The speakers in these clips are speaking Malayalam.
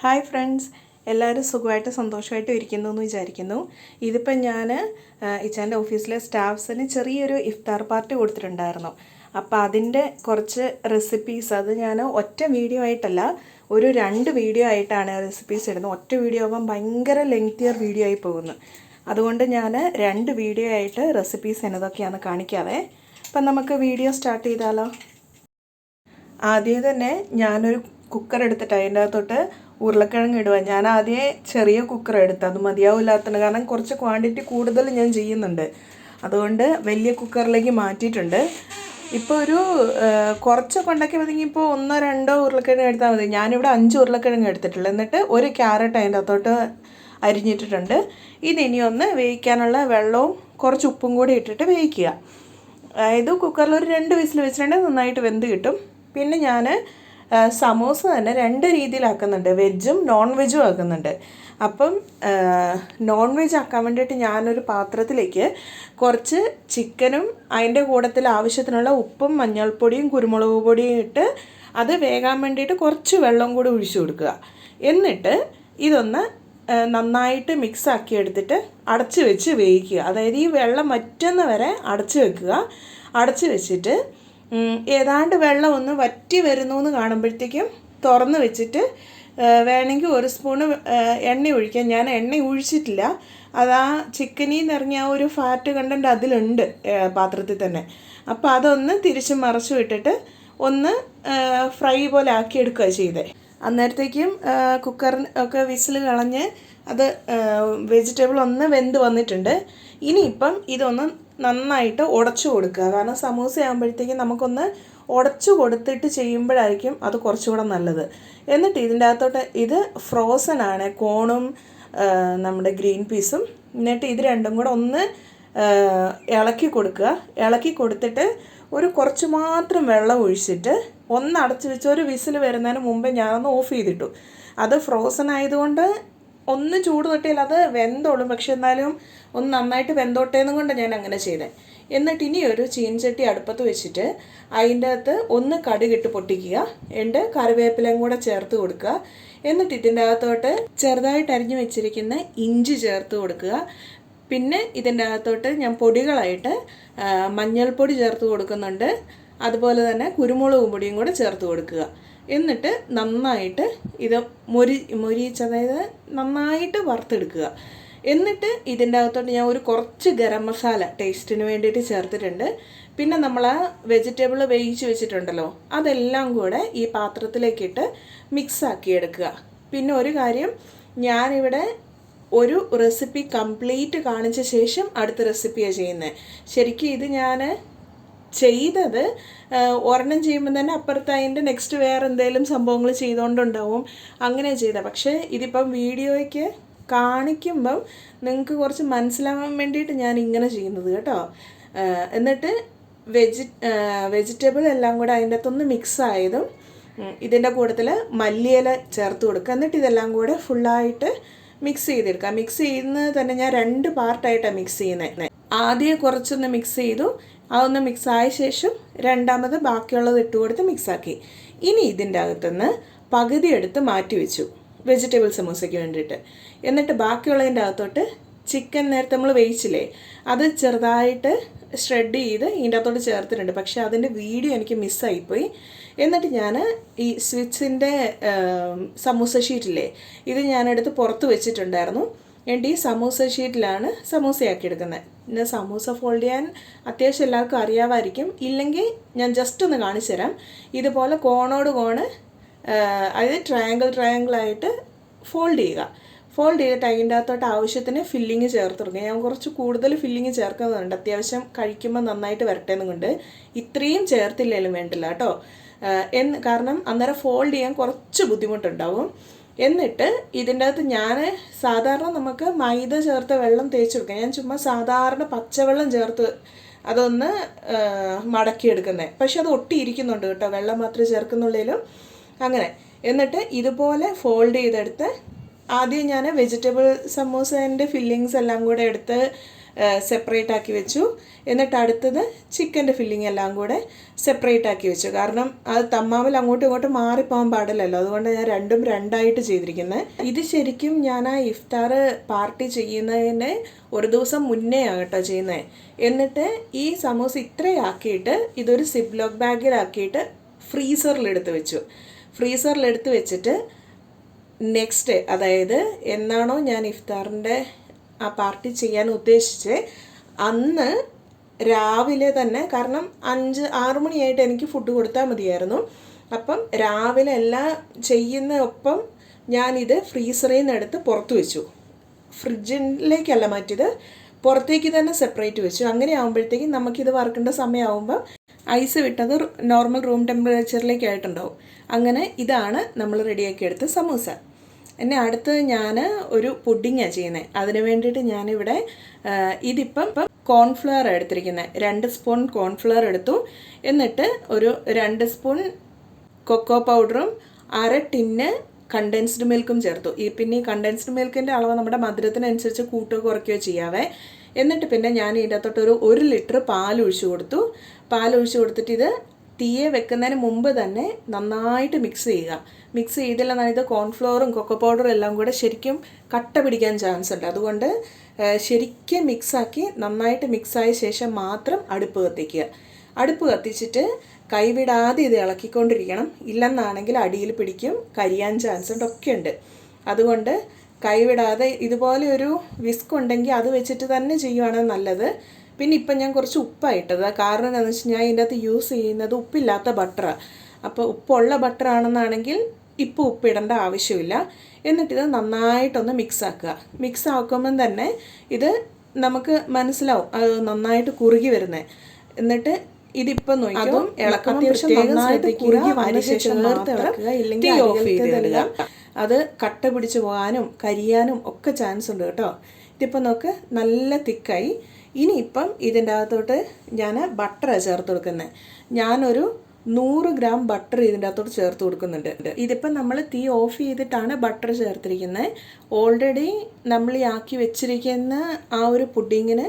ഹായ് ഫ്രണ്ട്സ്, എല്ലാവരും സുഖമായിട്ട് സന്തോഷമായിട്ട് ഇരിക്കുന്നു എന്ന് വിചാരിക്കുന്നു. ഇതിപ്പം ഞാൻ ഇച്ചാൻ്റെ ഓഫീസിലെ സ്റ്റാഫ്സിന് ചെറിയൊരു ഇഫ്താർ പാർട്ടി കൊടുത്തിട്ടുണ്ടായിരുന്നു. അപ്പോൾ അതിൻ്റെ കുറച്ച് റെസിപ്പീസ് അത് ഞാൻ ഒറ്റ വീഡിയോ ആയിട്ടല്ല, ഒരു 2 വീഡിയോ ആയിട്ടാണ് റെസിപ്പീസ് ഇടുന്നത്. ഒറ്റ വീഡിയോ ആകുമ്പം ഭയങ്കര ലെങ്തിയർ വീഡിയോ ആയി പോകുന്നു. അതുകൊണ്ട് ഞാൻ 2 വീഡിയോ ആയിട്ട് റെസിപ്പീസ് എന്നതൊക്കെയാണ് കാണിക്കാതെ. അപ്പം നമുക്ക് വീഡിയോ സ്റ്റാർട്ട് ചെയ്താലോ? ആദ്യം തന്നെ ഞാനൊരു കുക്കർ എടുത്തിട്ട് അതിൻ്റെ അകത്തോട്ട് ഉരുളക്കിഴങ്ങ് ഇടുക. ഞാൻ ആദ്യമേ ചെറിയ കുക്കർ എടുത്ത്, അത് മതിയാവില്ലാത്തത് കാരണം കുറച്ച് ക്വാണ്ടിറ്റി കൂടുതൽ ഞാൻ ചെയ്യുന്നുണ്ട്. അതുകൊണ്ട് വലിയ കുക്കറിലേക്ക് മാറ്റിയിട്ടുണ്ട്. ഇപ്പോൾ ഒരു കുറച്ചൊക്കെ ഉണ്ടാക്കി മതി. ഇപ്പോൾ 1-2 ഉരുളക്കിഴങ്ങ് എടുത്താൽ മതി. ഞാനിവിടെ 5 ഉരുളക്കിഴങ്ങ് എടുത്തിട്ടുള്ളൂ. എന്നിട്ട് ഒരു ക്യാരറ്റ് അതിൻ്റെ അകത്തോട്ട് അരിഞ്ഞിട്ടിട്ടുണ്ട്. ഇതിനി ഒന്ന് വേവിക്കാനുള്ള വെള്ളവും കുറച്ച് ഉപ്പും കൂടി ഇട്ടിട്ട് വേവിക്കുക. അതായത് കുക്കറിൽ ഒരു 2 വിസിൽ വെച്ചിട്ടുണ്ടെങ്കിൽ നന്നായിട്ട് വെന്ത് കിട്ടും. പിന്നെ ഞാൻ സമോസ തന്നെ 2 രീതിയിലാക്കുന്നുണ്ട്, വെജും നോൺ വെജും ആക്കുന്നുണ്ട്. അപ്പം നോൺ വെജ് ആക്കാൻ വേണ്ടിയിട്ട് ഞാനൊരു പാത്രത്തിലേക്ക് കുറച്ച് ചിക്കനും അതിൻ്റെ കൂട്ടത്തിൽ ആവശ്യത്തിനുള്ള ഉപ്പും മഞ്ഞൾപ്പൊടിയും കുരുമുളക് പൊടിയും ഇട്ട് അത് വേകാൻ വേണ്ടിയിട്ട് കുറച്ച് വെള്ളം കൂടി ഒഴിച്ചു കൊടുക്കുക. എന്നിട്ട് ഇതൊന്ന് നന്നായിട്ട് മിക്സാക്കി എടുത്തിട്ട് അടച്ച് വെച്ച് വേവിക്കുക. അതായത് ഈ വെള്ളം വറ്റുന്ന വരെ അടച്ച് വെക്കുക. അടച്ച് വെച്ചിട്ട് ഏതാണ്ട് വെള്ളം ഒന്ന് വറ്റി വരുന്നു എന്ന് കാണുമ്പോഴത്തേക്കും തുറന്ന് വെച്ചിട്ട് വേണമെങ്കിൽ 1 സ്പൂണ് എണ്ണ ഒഴിക്കാം. ഞാൻ എണ്ണ ഒഴിച്ചിട്ടില്ല. അത് ആ ചിക്കനിൽ നിന്ന് ഇറങ്ങിയ ആ ഒരു ഫാറ്റ് കണ്ടൻറ്റ് അതിലുണ്ട് പാത്രത്തിൽ തന്നെ. അപ്പോൾ അതൊന്ന് തിരിച്ചും മറിച്ചും ഇട്ടിട്ട് ഒന്ന് ഫ്രൈ പോലെ ആക്കിയെടുക്കുക ചെയ്തേ. അന്നേരത്തേക്കും കുക്കറിനൊക്കെ വിസിൽ കളഞ്ഞ് അത് വെജിറ്റബിൾ ഒന്ന് വെന്ത് വന്നിട്ടുണ്ട്. ഇനിയിപ്പം ഇതൊന്ന് നന്നായിട്ട് ഉടച്ചു കൊടുക്കുക. കാരണം സമൂസ ആകുമ്പോഴത്തേക്കും നമുക്കൊന്ന് ഉടച്ചു കൊടുത്തിട്ട് ചെയ്യുമ്പോഴായിരിക്കും അത് കുറച്ചുകൂടെ നല്ലത്. എന്നിട്ട് ഇതിൻ്റെ അകത്തോട്ട് ഇത് ഫ്രോസൺ ആണ്, കോണും നമ്മുടെ ഗ്രീൻ പീസും. എന്നിട്ട് ഇത് രണ്ടും കൂടെ ഒന്ന് ഇളക്കി കൊടുക്കുക. ഇളക്കി കൊടുത്തിട്ട് ഒരു കുറച്ച് മാത്രം വെള്ളം ഒഴിച്ചിട്ട് ഒന്ന് അടച്ചു വെച്ച് ഒരു വിസിൽ വരുന്നതിന് മുമ്പേ ഞാനൊന്ന് ഓഫ് ചെയ്തിട്ടു. അത് ഫ്രോസൺ ആയതുകൊണ്ട് ഒന്ന് ചൂട് തട്ടിയാൽ അത് വെന്തോളും. പക്ഷെ എന്നാലും ഒന്ന് നന്നായിട്ട് വെന്തോട്ടേന്നും കൊണ്ട് ഞാൻ അങ്ങനെ ചെയ്തത്. എന്നിട്ട് ഇനി ഒരു ചീൻചട്ടി അടുപ്പത്ത് വെച്ചിട്ട് അതിൻ്റെ അകത്ത് ഒന്ന് കടുകിട്ട് പൊട്ടിക്കുക. എന്നിട്ട് കറിവേപ്പിലയും കൂടെ ചേർത്ത് കൊടുക്കുക. എന്നിട്ട് ഇതിൻ്റെ അകത്തോട്ട് ചെറുതായിട്ട് അരിഞ്ഞു വെച്ചിരിക്കുന്ന ഇഞ്ചി ചേർത്ത് കൊടുക്കുക. പിന്നെ ഇതിൻ്റെ അകത്തോട്ട് ഞാൻ പൊടികളായിട്ട് മഞ്ഞൾപ്പൊടി ചേർത്ത് കൊടുക്കുന്നുണ്ട്. അതുപോലെ തന്നെ കുരുമുളക് പൊടിയും കൂടെ ചേർത്ത് കൊടുക്കുക. എന്നിട്ട് നന്നായിട്ട് ഇത് മൊരിച്ച്, അതായത് നന്നായിട്ട് വറുത്തെടുക്കുക. എന്നിട്ട് ഇതിൻ്റെ അകത്തോട്ട് ഞാൻ ഒരു കുറച്ച് ഗരം മസാല ടേസ്റ്റിന് വേണ്ടിയിട്ട് ചേർത്തിട്ടുണ്ട്. പിന്നെ നമ്മൾ ആ വെജിറ്റബിൾ വേവിച്ച് വെച്ചിട്ടുണ്ടല്ലോ, അതെല്ലാം കൂടെ ഈ പാത്രത്തിലേക്കിട്ട് മിക്സാക്കി എടുക്കുക. പിന്നെ ഒരു കാര്യം, ഞാനിവിടെ ഒരു റെസിപ്പി കംപ്ലീറ്റ് കാണിച്ച ശേഷം അടുത്ത റെസിപ്പിയാണ് ചെയ്യുന്നത്. ശരിക്കും ഇത് ഞാൻ ചെയ്തത് ഒരെണ്ണം ചെയ്യുമ്പോൾ തന്നെ അപ്പുറത്ത് അതിൻ്റെ നെക്സ്റ്റ് വേറെ എന്തെങ്കിലും സംഭവങ്ങൾ ചെയ്തുകൊണ്ടുണ്ടാവും, അങ്ങനെ ചെയ്തത്. പക്ഷേ ഇതിപ്പം വീഡിയോയ്ക്ക് കാണിക്കുമ്പം നിങ്ങൾക്ക് കുറച്ച് മനസ്സിലാവാൻ വേണ്ടിയിട്ട് ഞാൻ ഇങ്ങനെ ചെയ്യുന്നത് കേട്ടോ. എന്നിട്ട് വെജിറ്റബിൾ എല്ലാം കൂടെ അതിൻ്റെ അകത്തൊന്ന് മിക്സ് ആയതും ഇതിൻ്റെ കൂട്ടത്തിൽ മല്ലിയില ചേർത്ത് കൊടുക്കുക. എന്നിട്ട് ഇതെല്ലാം കൂടെ ഫുള്ളായിട്ട് മിക്സ് ചെയ്തെടുക്കുക. മിക്സ് ചെയ്യുന്നത് തന്നെ ഞാൻ 2 പാർട്ടായിട്ടാണ് മിക്സ് ചെയ്യുന്നത്. ആദ്യം കുറച്ചൊന്ന് മിക്സ് ചെയ്തു, അതൊന്ന് മിക്സായ ശേഷം രണ്ടാമത് ബാക്കിയുള്ളത് ഇട്ട് കൊടുത്ത് മിക്സാക്കി. ഇനി ഇതിൻ്റെ അകത്തുനിന്ന് പകുതി എടുത്ത് മാറ്റി വെച്ചു വെജിറ്റബിൾ സമൂസയ്ക്ക് വേണ്ടിയിട്ട്. എന്നിട്ട് ബാക്കിയുള്ളതിൻ്റെ അകത്തോട്ട് ചിക്കൻ നേരത്തെ നമ്മൾ വേവിച്ചില്ലേ, അത് ചെറുതായിട്ട് ഷ്രെഡ് ചെയ്ത് ഇതിൻ്റെ അകത്തോട്ട് ചേർത്തിട്ടുണ്ട്. പക്ഷേ അതിൻ്റെ വീഡിയോ എനിക്ക് മിസ്സായിപ്പോയി. എന്നിട്ട് ഞാൻ ഈ സ്വിറ്റ്സിൻ്റെ സമൂസ ഷീറ്റില്ലേ, ഇത് ഞാനെടുത്ത് പുറത്ത് വെച്ചിട്ടുണ്ടായിരുന്നു. എന്നിട്ട് ഈ സമൂസ ഷീറ്റിലാണ് സമൂസയാക്കി എടുക്കുന്നത്. പിന്നെ സമൂസ ഫോൾഡ് ചെയ്യാൻ അത്യാവശ്യം എല്ലാവർക്കും അറിയാമായിരിക്കും. ഇല്ലെങ്കിൽ ഞാൻ ജസ്റ്റ് ഒന്ന് കാണിച്ചു തരാം. ഇതുപോലെ കോണോട് കോണ്, അതായത് ട്രയാങ്കിളായിട്ട് ഫോൾഡ് ചെയ്യുക. ഫോൾഡ് ചെയ്തിട്ട് അതിൻ്റെ അകത്തോട്ട് ആവശ്യത്തിന് ഫില്ലിങ് ചേർത്ത് കൊടുക്കുക. ഞാൻ കുറച്ച് കൂടുതൽ ഫില്ലിങ് ചേർക്കുന്നുണ്ട്, അത്യാവശ്യം കഴിക്കുമ്പോൾ നന്നായിട്ട് വരട്ടേന്നും കൊണ്ട്. ഇത്രയും ചേർത്തില്ലെങ്കിലും വേണ്ടില്ല കേട്ടോ. കാരണം അന്നേരം ഫോൾഡ് ചെയ്യാൻ കുറച്ച് ബുദ്ധിമുട്ടുണ്ടാവും. എന്നിട്ട് ഇതിൻ്റെ അകത്ത് ഞാൻ സാധാരണ നമുക്ക് മൈദ ചേർത്ത് വെള്ളം തേച്ച് കൊടുക്കാം. ഞാൻ ചുമ്മാ സാധാരണ പച്ചവെള്ളം ചേർത്ത് അതൊന്ന് മടക്കിയെടുക്കുന്നത്. പക്ഷെ അത് ഒട്ടിയിരിക്കുന്നുണ്ട് കേട്ടോ, വെള്ളം മാത്രമേ ചേർക്കുന്നുള്ളതിലും. അങ്ങനെ എന്നിട്ട് ഇതുപോലെ ഫോൾഡ് ചെയ്തെടുത്ത് ആദ്യം ഞാൻ വെജിറ്റബിൾ സമൂസേൻ്റെ ഫില്ലിങ്സ് എല്ലാം കൂടെ എടുത്ത് സെപ്പറേറ്റ് ആക്കി വെച്ചു. എന്നിട്ട് അടുത്തത് ചിക്കൻ്റെ ഫില്ലിംഗ് എല്ലാം കൂടെ സെപ്പറേറ്റ് ആക്കി വെച്ചു. കാരണം അത് തമ്മാവിൽ അങ്ങോട്ടും ഇങ്ങോട്ടും മാറിപ്പോകാൻ പാടില്ലല്ലോ, അതുകൊണ്ട് ഞാൻ രണ്ടും രണ്ടായിട്ട് ചെയ്തിരിക്കുന്നത്. ഇത് ശരിക്കും ഞാൻ ആ ഇഫ്താർ പാർട്ടി ചെയ്യുന്നതിന് ഒരു ദിവസം മുന്നേ ആകട്ടോ ചെയ്യുന്നത്. എന്നിട്ട് ഈ സമൂസ ഇത്രയാക്കിയിട്ട് ഇതൊരു സിപ്ലോക്ക് ബാഗിലാക്കിയിട്ട് ഫ്രീസറിലെടുത്ത് വെച്ചു. ഫ്രീസറിലെടുത്ത് വെച്ചിട്ട് നെക്സ്റ്റ്, അതായത് എന്നാണോ ഞാൻ ഇഫ്താറിൻ്റെ ആ പാർട്ടി ചെയ്യാൻ ഉദ്ദേശിച്ച് അന്ന് രാവിലെ തന്നെ, കാരണം 5-6 മണിയായിട്ട് എനിക്ക് ഫുഡ് കൊടുത്താൽ മതിയായിരുന്നു. അപ്പം രാവിലെ എല്ലാം ചെയ്യുന്ന ഒപ്പം ഞാനിത് ഫ്രീസറിൽ നിന്ന് എടുത്ത് പുറത്ത് വെച്ചു. ഫ്രിഡ്ജിലേക്കല്ല മാറ്റിയത്, പുറത്തേക്ക് തന്നെ സെപ്പറേറ്റ് വെച്ചു. അങ്ങനെ ആകുമ്പോഴത്തേക്കും നമുക്കിത് വറുക്കേണ്ട സമയമാകുമ്പോൾ ഐസ് വിട്ടത് നോർമൽ റൂം ടെമ്പറേച്ചറിലേക്കായിട്ടുണ്ടാവും. അങ്ങനെ ഇതാണ് നമ്മൾ റെഡിയാക്കി എടുത്ത സമൂസ. എന്നെ അടുത്തത് ഞാൻ ഒരു പുഡിങ്ങാണ് ചെയ്യുന്നത്. അതിന് വേണ്ടിയിട്ട് ഞാനിവിടെ ഇതിപ്പം കോൺഫ്ലവർ എടുത്തിരിക്കുന്നത്. 2 സ്പൂൺ കോൺഫ്ലവർ എടുത്തു. എന്നിട്ട് ഒരു 2 സ്പൂൺ കൊക്കോ പൗഡറും 1/2 ടിന്ന് കണ്ടൻസ്ഡ് മിൽക്കും ചേർത്തു. പിന്നെ ഈ കണ്ടൻസ്ഡ് മിൽക്കിൻ്റെ അളവ് നമ്മുടെ മധുരത്തിനനുസരിച്ച് കൂട്ടുകയോ കുറയ്ക്കുകയോ ചെയ്യാവേ. എന്നിട്ട് പിന്നെ ഞാൻ ഇതിൻ്റെ അകത്തോട്ട് 1 ലിറ്റർ പാൽ ഒഴിച്ചു കൊടുത്തു. പാൽ ഒഴിച്ചു കൊടുത്തിട്ട് ഇത് തീയെ വെക്കുന്നതിന് മുമ്പ് തന്നെ നന്നായിട്ട് മിക്സ് ചെയ്യുക. മിക്സ് ചെയ്തില്ലെന്നാണ് ഇത് കോൺഫ്ലോറും കൊക്കോ പൗഡറും എല്ലാം കൂടെ ശരിക്കും കട്ട പിടിക്കാൻ ചാൻസ് ഉണ്ട്. അതുകൊണ്ട് ശരിക്കും മിക്സാക്കി നന്നായിട്ട് മിക്സായ ശേഷം മാത്രം അടുപ്പ് കത്തിക്കുക. അടുപ്പ് കത്തിച്ചിട്ട് കൈവിടാതെ ഇത് ഇളക്കിക്കൊണ്ടിരിക്കണം. ഇല്ലെന്നാണെങ്കിൽ അടിയിൽ പിടിക്കും, കരിയാൻ ചാൻസ് ഉണ്ട്, ഒക്കെ ഉണ്ട്. അതുകൊണ്ട് കൈവിടാതെ ഇതുപോലെ ഒരു വിസ്ക് ഉണ്ടെങ്കിൽ അത് വെച്ചിട്ട് തന്നെ ചെയ്യുവാണ് നല്ലത്. പിന്നെ ഇപ്പം ഞാൻ കുറച്ച് ഉപ്പായിട്ടത്, കാരണം എന്താണെന്ന് വെച്ചാൽ ഞാൻ ഇതിൻ്റെ അകത്ത് യൂസ് ചെയ്യുന്നത് ഉപ്പില്ലാത്ത ബട്ടറാണ്. അപ്പോൾ ഉപ്പുള്ള ബട്ടറാണെന്നാണെങ്കിൽ ഇപ്പോൾ ഉപ്പിടേണ്ട ആവശ്യമില്ല. എന്നിട്ടിത് നന്നായിട്ടൊന്ന് മിക്സാക്കുക. മിക്സ് ആക്കുമ്പം തന്നെ ഇത് നമുക്ക് മനസ്സിലാവും അത് നന്നായിട്ട് കുറുകി വരുന്നത്. എന്നിട്ട് ഇതിപ്പം നോക്കി അതും ഇളക്കുമ്പോൾ നന്നായിട്ട് കുറുകി വന്ന ശേഷം ചേർത്ത് ഇളക്കുക, ഇല്ലെങ്കിൽ ഓഫ് ചെയ്തിടുക. അത് കട്ട പിടിച്ച് പോകാനും കരിയാനും ഒക്കെ ചാൻസ് ഉണ്ട് കേട്ടോ. ഇതിപ്പോൾ നോക്ക് നല്ല തിക്കായി. ഇനിയിപ്പം ഇതിൻ്റെ അകത്തോട്ട് ഞാൻ ബട്ടറാണ് ചേർത്ത് കൊടുക്കുന്നത്. ഞാനൊരു 100 ഗ്രാം ബട്ടർ ഇതിൻ്റെ അകത്തോട്ട് ചേർത്ത് കൊടുക്കുന്നുണ്ട്. ഇതിപ്പം നമ്മൾ തീ ഓഫ് ചെയ്തിട്ടാണ് ബട്ടർ ചേർത്തിരിക്കുന്നത്. ഓൾറെഡി നമ്മൾ ഈ ആക്കി വെച്ചിരിക്കുന്ന ആ ഒരു പുഡിങ്ങിന്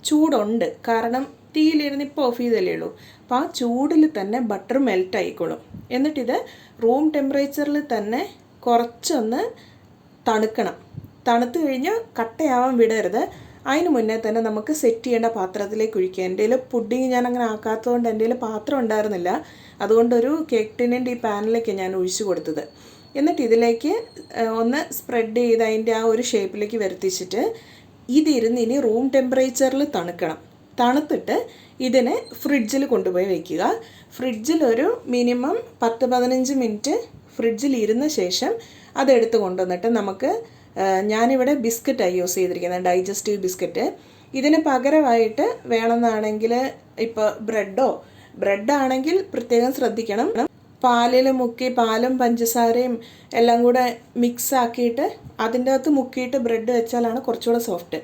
ചൂടുണ്ട്, കാരണം തീയിലിരുന്ന് ഇപ്പോൾ ഓഫ് ചെയ്തല്ലേ ഉള്ളൂ. അപ്പോൾ ആ ചൂടിൽ തന്നെ ബട്ടർ മെൽറ്റ് ആയിക്കോളും. എന്നിട്ടിത് റൂം ടെമ്പറേച്ചറിൽ തന്നെ കുറച്ചൊന്ന് തണുക്കണം. തണുത്ത് കഴിഞ്ഞ് കട്ടയാവാൻ വിടരുത്. അതിന് മുന്നേ തന്നെ നമുക്ക് സെറ്റ് ചെയ്യേണ്ട പാത്രത്തിലേക്ക് ഒഴിക്കുക. എൻ്റെ കയ്യിൽ പുഡിങ് ഞാൻ അങ്ങനെ ആക്കാത്തതുകൊണ്ട് എൻ്റെ കയ്യിൽ പാത്രം ഉണ്ടായിരുന്നില്ല. അതുകൊണ്ടൊരു കേക്ക് ടിന്നിൻ്റെ ഈ പാനിലേക്ക് ഞാൻ ഒഴിച്ചു കൊടുത്തത്. എന്നിട്ട് ഇതിലേക്ക് ഒന്ന് സ്പ്രെഡ് ചെയ്ത് അതിൻ്റെ ആ ഒരു ഷേപ്പിലേക്ക് വരുത്തിച്ചിട്ട് ഇതിരുന്ന് ഇനി റൂം ടെമ്പറേച്ചറിൽ തണുക്കണം. തണുത്തിട്ട് ഇതിനെ ഫ്രിഡ്ജിൽ കൊണ്ടുപോയി വയ്ക്കുക. ഫ്രിഡ്ജിൽ ഒരു മിനിമം 10-15 മിനിറ്റ് ഫ്രിഡ്ജിൽ ഇരുന്ന ശേഷം അതെടുത്ത് കൊണ്ടുവന്നിട്ട് നമുക്ക്, ഞാനിവിടെ ബിസ്ക്കറ്റാണ് യൂസ് ചെയ്തിരിക്കുന്നത്, ഡൈജസ്റ്റീവ് ബിസ്ക്കറ്റ്. ഇതിന് പകരമായിട്ട് വേണമെന്നാണെങ്കിൽ ഇപ്പോൾ ബ്രെഡാണെങ്കിൽ പ്രത്യേകം ശ്രദ്ധിക്കണം. പാലിൽ മുക്കി പാലും പഞ്ചസാരയും എല്ലാം കൂടെ മിക്സ് ആക്കിയിട്ട് അതിൻ്റെ അകത്ത് മുക്കിയിട്ട് ബ്രെഡ് വെച്ചാലാണ് കുറച്ചുകൂടെ സോഫ്റ്റ്.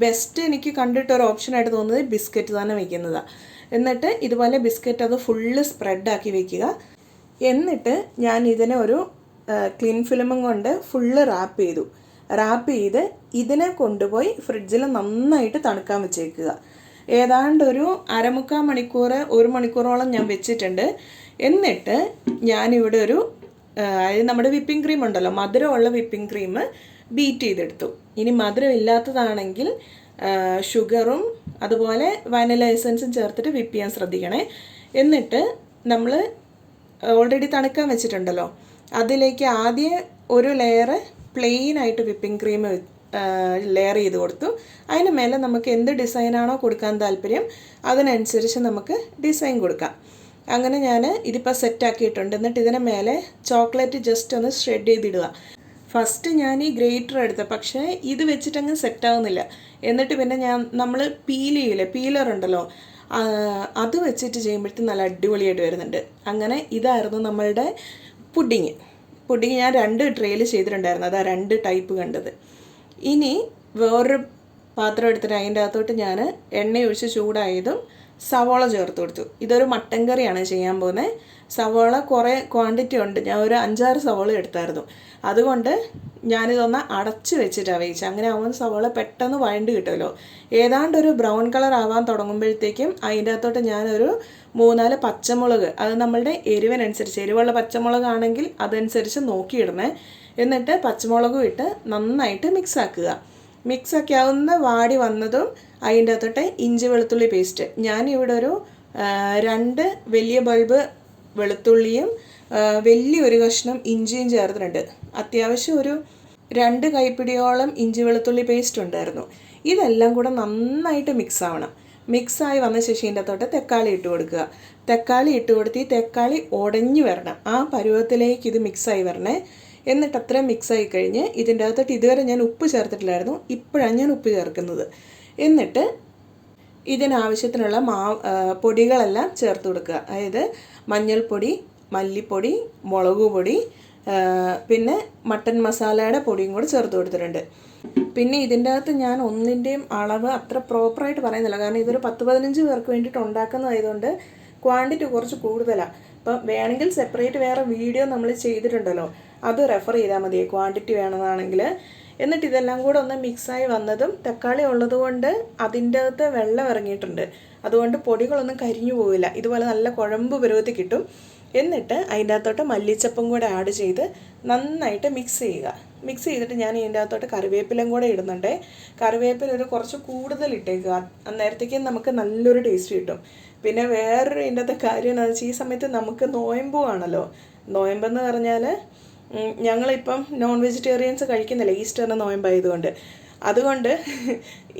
ബെസ്റ്റ് എനിക്ക് കണ്ടിട്ട് ഒരു ഓപ്ഷനായിട്ട് തോന്നുന്നത് ബിസ്ക്കറ്റ് തന്നെ വയ്ക്കുന്നതാണ്. എന്നിട്ട് ഇതുപോലെ ബിസ്ക്കറ്റ് അത് ഫുള്ള് സ്പ്രെഡാക്കി വയ്ക്കുക. എന്നിട്ട് ഞാൻ ഇതിനെ ഒരു ക്ലീൻ ഫിലിമും കൊണ്ട് ഫുള്ള് റാപ്പ് ചെയ്ത് ഇതിനെ കൊണ്ടുപോയി ഫ്രിഡ്ജിൽ നന്നായിട്ട് തണുക്കാൻ വെച്ചേക്കുക. ഏതാണ്ട് ഒരു 1/4 മണിക്കൂർ 1 മണിക്കൂറോളം ഞാൻ വെച്ചിട്ടുണ്ട്. എന്നിട്ട് ഞാനിവിടെ ഒരു അതായത് നമ്മുടെ വിപ്പിംഗ് ക്രീം ഉണ്ടല്ലോ, മധുരമുള്ള വിപ്പിംഗ് ക്രീം ബീറ്റ് ചെയ്തെടുത്തു. ഇനി മധുരം ഇല്ലാത്തതാണെങ്കിൽ ഷുഗറും അതുപോലെ വാനില എസൻസും ചേർത്തിട്ട് വിപ്പ് ചെയ്യാൻ ശ്രദ്ധിക്കണേ. എന്നിട്ട് നമ്മൾ ഓൾറെഡി തണുക്കാൻ വെച്ചിട്ടുണ്ടല്ലോ, അതിലേക്ക് ആദ്യം ഒരു ലെയർ പ്ലെയിനായിട്ട് വിപ്പിംഗ് ക്രീം ലെയർ ചെയ്ത് കൊടുത്തു. അതിന് മേലെ നമുക്ക് എന്ത് ഡിസൈനാണോ കൊടുക്കാൻ താല്പര്യം അതിനനുസരിച്ച് നമുക്ക് ഡിസൈൻ കൊടുക്കാം. അങ്ങനെ ഞാൻ ഇതിപ്പോൾ സെറ്റാക്കിയിട്ടുണ്ട്. എന്നിട്ട് ഇതിന് മേലെ ചോക്ലേറ്റ് ജസ്റ്റ് ഒന്ന് ഷ്രെഡ് ചെയ്തിടുക. ഫസ്റ്റ് ഞാൻ ഈ ഗ്രേറ്റർ എടുത്ത, പക്ഷേ ഇത് വെച്ചിട്ടങ്ങ് സെറ്റാവുന്നില്ല. എന്നിട്ട് പിന്നെ നമ്മൾ പീലർ ഉണ്ടല്ലോ, അത് വെച്ചിട്ട് ചെയ്യുമ്പോഴത്തേക്കും നല്ല അടിപൊളിയായിട്ട് വരുന്നുണ്ട്. അങ്ങനെ ഇതായിരുന്നു നമ്മളുടെ പുഡിങ് ഞാൻ 2 ട്രേയിൽ ചെയ്തിട്ടുണ്ടായിരുന്നു. അതാ 2 ടൈപ്പ് കണ്ടത്. ഇനി വേറൊരു പാത്രം എടുത്തിട്ട് അതിൻ്റെ അകത്തോട്ട് ഞാൻ എണ്ണ ഒഴിച്ച് ചൂടായതും സവോള ചേർത്ത് കൊടുത്തു. ഇതൊരു മട്ടൻ കറിയാണ് ചെയ്യാൻ പോകുന്നത്. സവോള കുറേ ക്വാണ്ടിറ്റി ഉണ്ട്, ഞാൻ ഒരു 5-6 സവോള എടുത്തായിരുന്നു. അതുകൊണ്ട് ഞാനിതൊന്ന് അടച്ച് വെച്ചിട്ടാണ് വേവിച്ചത്. അങ്ങനെ ആവുമ്പോൾ സവോള പെട്ടെന്ന് വഴണ്ട് കിട്ടുമല്ലോ. ഏതാണ്ട് ഒരു ബ്രൗൺ കളർ ആവാൻ തുടങ്ങുമ്പോഴത്തേക്കും അതിൻ്റെ അകത്തോട്ട് ഞാനൊരു 3-4 പച്ചമുളക്, അത് നമ്മളുടെ എരിവിനനുസരിച്ച്, എരിവുള്ള പച്ചമുളകാണെങ്കിൽ അതനുസരിച്ച് നോക്കിയിടണേ. എന്നിട്ട് പച്ചമുളകും ഇട്ട് നന്നായിട്ട് മിക്സാക്കി ആവുന്ന വാടി വന്നതും അതിൻ്റെ അകത്തോട്ട് ഇഞ്ചി വെളുത്തുള്ളി പേസ്റ്റ്. ഞാനിവിടെ ഒരു 2 വലിയ ബൾബ് വെളുത്തുള്ളിയും വലിയൊരു കഷ്ണം ഇഞ്ചിയും ചേർത്തിട്ടുണ്ട്. അത്യാവശ്യം ഒരു 2 കൈപ്പിടിയോളം ഇഞ്ചി വെളുത്തുള്ളി പേസ്റ്റ് ഉണ്ടായിരുന്നു. ഇതെല്ലാം കൂടെ നന്നായിട്ട് മിക്സ് ആവണം. മിക്സായി വന്ന ശേഷം ഇതിൻ്റെ അകത്തോട്ട് തക്കാളി ഇട്ട് കൊടുക്കുക. തക്കാളി ഇട്ട് കൊടുത്ത് ഈ തക്കാളി ഉടഞ്ഞു വരണം, ആ പരുവത്തിലേക്ക് ഇത് മിക്സായി വരണേ. എന്നിട്ട് അത്രയും മിക്സായി കഴിഞ്ഞ് ഇതിൻ്റെ അകത്തോട്ട് ഇതുവരെ ഞാൻ ഉപ്പ് ചേർത്തിട്ടില്ലായിരുന്നു, ഇപ്പോഴാണ് ഞാൻ ഉപ്പ് ചേർക്കുന്നത്. എന്നിട്ട് ഇതിനാവശ്യത്തിനുള്ള പൊടികളെല്ലാം ചേർത്ത് കൊടുക്കുക. അതായത് മഞ്ഞൾപ്പൊടി, മല്ലിപ്പൊടി, മുളക് പൊടി, പിന്നെ മട്ടൻ മസാലയുടെ പൊടിയും കൂടി ചേർത്ത് കൊടുത്തിട്ടുണ്ട്. പിന്നെ ഇതിൻ്റെ അകത്ത് ഞാൻ ഒന്നിൻ്റെയും അളവ് അത്ര പ്രോപ്പറായിട്ട് പറയുന്നില്ല, കാരണം ഇതൊരു 10-15 പേർക്ക് വേണ്ടിയിട്ട് ഉണ്ടാക്കുന്നതായതുകൊണ്ട് ക്വാണ്ടിറ്റി കുറച്ച് കൂടുതലാണ്. അപ്പം വേണമെങ്കിൽ സെപ്പറേറ്റ് വേറെ വീഡിയോ നമ്മൾ ചെയ്തിട്ടുണ്ടല്ലോ, അത് റെഫർ ചെയ്താൽ മതി ക്വാണ്ടിറ്റി വേണമെന്നാണെങ്കിൽ. എന്നിട്ട് ഇതെല്ലാം കൂടെ ഒന്ന് മിക്സായി വന്നതും തക്കാളി ഉള്ളതുകൊണ്ട് അതിൻ്റെ അകത്ത് വെള്ളം ഇറങ്ങിയിട്ടുണ്ട്, അതുകൊണ്ട് പൊടികളൊന്നും കരിഞ്ഞു പോവില്ല, ഇതുപോലെ നല്ല കുഴമ്പ് പരുവത്തിൽ കിട്ടും. എന്നിട്ട് അതിൻ്റെ അകത്തോട്ട് മല്ലിച്ചപ്പും കൂടെ ആഡ് ചെയ്ത് നന്നായിട്ട് മിക്സ് ചെയ്തിട്ട് ഞാൻ ഇതിൻ്റെ അകത്തോട്ട് കറിവേപ്പിലും കൂടെ ഇടുന്നുണ്ട്. കറിവേപ്പില ഒരു കുറച്ച് കൂടുതൽ ഇട്ടേക്കുക, അന്നേരത്തേക്കും നമുക്ക് നല്ലൊരു ടേസ്റ്റ് കിട്ടും. പിന്നെ വേറൊരു ഇതിൻ്റെ അകത്തെ കാര്യം എന്താണെന്ന് വെച്ചാൽ ഈ സമയത്ത് നമുക്ക് നോയമ്പുമാണല്ലോ. നോയമ്പെന്ന് പറഞ്ഞാൽ ഞങ്ങളിപ്പം നോൺ വെജിറ്റേറിയൻസ് കഴിക്കുന്നില്ല, ഈസ്റ്ററിന് നോയമ്പായതുകൊണ്ട്. അതുകൊണ്ട്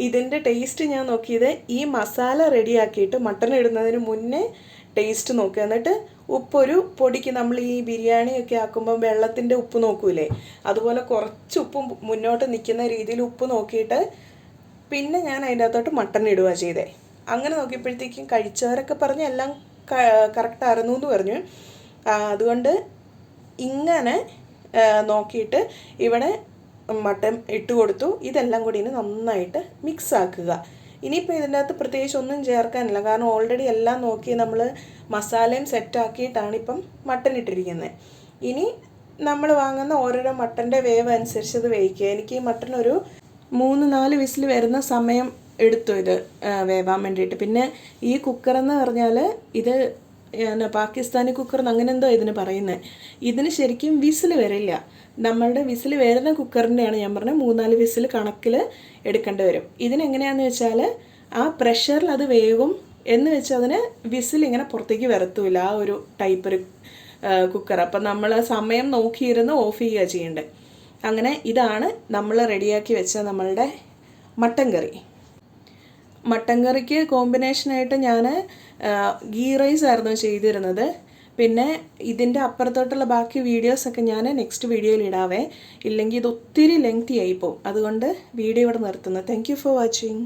ഇതിൻ്റെ ടേസ്റ്റ് ഞാൻ നോക്കിയത് ഈ മസാല റെഡിയാക്കിയിട്ട് മട്ടൺ ഇടുന്നതിന് മുന്നേ ടേസ്റ്റ് നോക്കുക. എന്നിട്ട് ഉപ്പൊരു പൊടിക്ക്, നമ്മൾ ഈ ബിരിയാണിയൊക്കെ ആക്കുമ്പോൾ വെള്ളത്തിൻ്റെ ഉപ്പ് നോക്കൂലേ, അതുപോലെ കുറച്ച് ഉപ്പ് മുന്നോട്ട് നിൽക്കുന്ന രീതിയിൽ ഉപ്പ് നോക്കിയിട്ട് പിന്നെ ഞാൻ അതിൻ്റെ അകത്തോട്ട് മട്ടൺ ഇടുക ചെയ്തേ. അങ്ങനെ നോക്കിയപ്പോഴത്തേക്കും കഴിച്ചവരൊക്കെ പറഞ്ഞ് എല്ലാം കറക്റ്റായിരുന്നു എന്ന് പറഞ്ഞു. അതുകൊണ്ട് ഇങ്ങനെ നോക്കിയിട്ട് ഇവിടെ മട്ടൺ ഇട്ട് കൊടുത്തു. ഇതെല്ലാം കൂടി ഇനി നന്നായിട്ട് മിക്സ് ആക്കുക. ഇനിയിപ്പോൾ ഇതിൻ്റെ അകത്ത് പ്രത്യേകിച്ച് ഒന്നും ചേർക്കാനില്ല, കാരണം ഓൾറെഡി എല്ലാം നോക്കി നമ്മൾ മസാലയും സെറ്റാക്കിയിട്ടാണ് ഇപ്പം മട്ടൺ ഇട്ടിരിക്കുന്നത്. ഇനി നമ്മൾ വാങ്ങുന്ന ഓരോരോ മട്ടൻ്റെ വേവ് അനുസരിച്ച് അത് വേവിക്കുക. എനിക്ക് ഈ മട്ടൺ ഒരു 3-4 വിസിൽ വരുന്ന സമയം എടുത്തു ഇത് വേവാൻ വേണ്ടിയിട്ട്. പിന്നെ ഈ കുക്കറെന്ന് പറഞ്ഞാൽ ഇത് പാകിസ്ഥാനി കുക്കർ അങ്ങനെ എന്തോ ഇതിന് പറയുന്നത്. ഇതിന് ശരിക്കും വിസിൽ വരില്ല, നമ്മളുടെ വിസിൽ വരുന്ന കുക്കറിൻ്റെയാണ് ഞാൻ പറഞ്ഞത് 3-4 വിസിൽ കണക്കിൽ എടുക്കേണ്ടി വരും. ഇതിനെങ്ങനെയാണെന്ന് വെച്ചാൽ ആ പ്രഷറിൽ അത് വേവും എന്ന് വെച്ചാൽ അതിന് വിസിൽ ഇങ്ങനെ പുറത്തേക്ക് വരത്തുമില്ല, ആ ഒരു ടൈപ്പ് ഒരു കുക്കർ. അപ്പം നമ്മൾ സമയം നോക്കിയിരുന്ന് ഓഫ് ചെയ്യുക ചെയ്യേണ്ടത്. അങ്ങനെ ഇതാണ് നമ്മൾ റെഡിയാക്കി വെച്ച നമ്മളുടെ മട്ടൻ കറി. മട്ടൻ കറിക്ക് കോമ്പിനേഷനായിട്ട് ഞാൻ ഗീ റൈസ് ആയിരുന്നു ചെയ്തിരുന്നത്. പിന്നെ ഇതിൻ്റെ അപ്പുറത്തോട്ടുള്ള ബാക്കി വീഡിയോസൊക്കെ ഞാൻ നെക്സ്റ്റ് വീഡിയോയിൽ ഇടാവേ, ഇല്ലെങ്കിൽ ഇത് ഒത്തിരി ലെങ്തി ആയിപ്പോവും. അതുകൊണ്ട് വീഡിയോ ഇവിടെ നിർത്തുന്നു. Thank you for watching.